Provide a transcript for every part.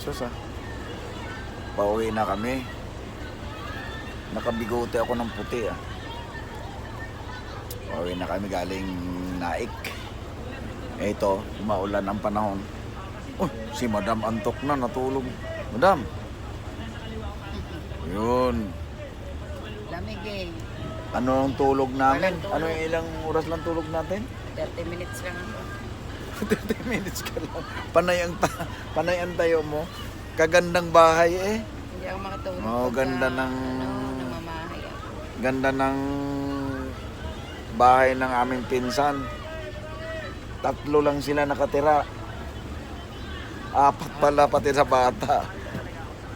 Sus pauwi na kami. Nakabigote ako ng puti Pauwi na kami galing Naik. Ito, maulan ang panahon. Si Madam antok na, natulog. Madam. Yun. Lamig eh. Ano ang tulog namin? Walang tulog. Ano yung ilang oras lang tulog natin? 30 minutes lang ako. 30 minutes ka lang. Panay ang tayo mo. Kagandang bahay Hindi ako makatulog. Oo, pagka, ganda ng... namamahay ako. Ganda ng bahay ng aming pinsan. 3 lang sila nakatira. 4 pala pati sa bata.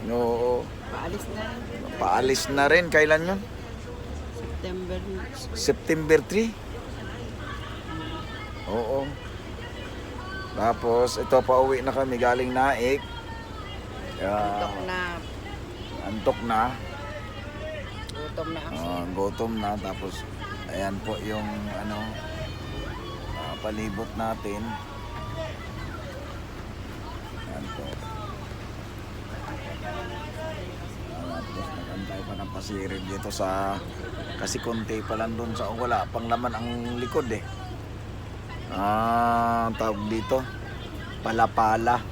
Oo. Paalis na rin. Paalis na rin. Kailan yun? September. September 3? Oo. Tapos ito pauwi na kami galing Naik. Antok na. Antok na. Gutom na ako. Gutom na. Tapos ayan po yung palibot natin. Ayan po. Tapos nagantay pa ng pasirid dito sa kasi konti pa lang doon sa wala pang laman ang likod tawag dito palapala.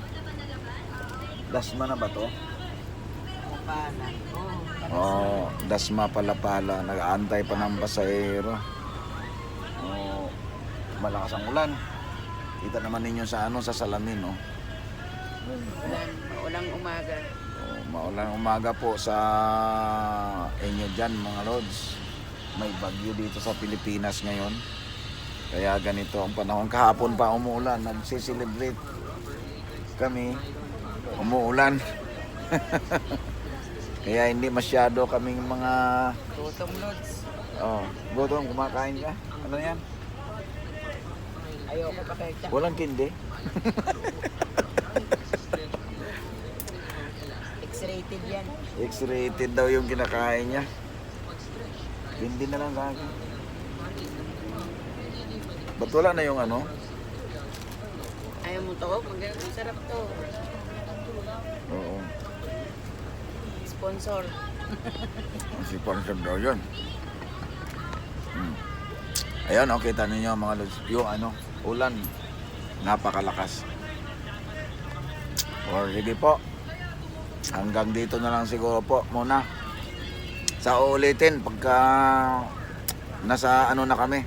Dasma na ba to? Pala. Dasma palapala. Nag-aantay pa ng pasahero. Malakas ang ulan. Kita naman ninyo sa sa salamin Maulang umaga. Maulang umaga po sa inyo dyan mga lods. May bagyo dito sa Pilipinas ngayon. Kaya ganito ang panahon. Kahapon pa umuulan. Nagsiselebrate kami. Umuulan. Kaya hindi masyado kaming mga... Gutom lods. Gutom. Kumakain ka? Ano yan? Ayoko pa kayo. Walang kindi. X-rated yan. X-rated daw yung kinakain niya. Hindi na lang sa akin. Ba't wala na yung Ayaw mo to? Magandang sarap to. Oo. Sponsor. Si Sponsor daw yun. Ayan, kita ninyo mga lods. Yung ulan. Napakalakas. Sige po. Hanggang dito na lang siguro po muna. Sa uulitin pagka nasa na kami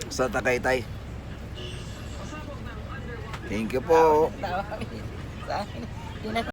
sa Tagaytay. Thank you po. Sa akin.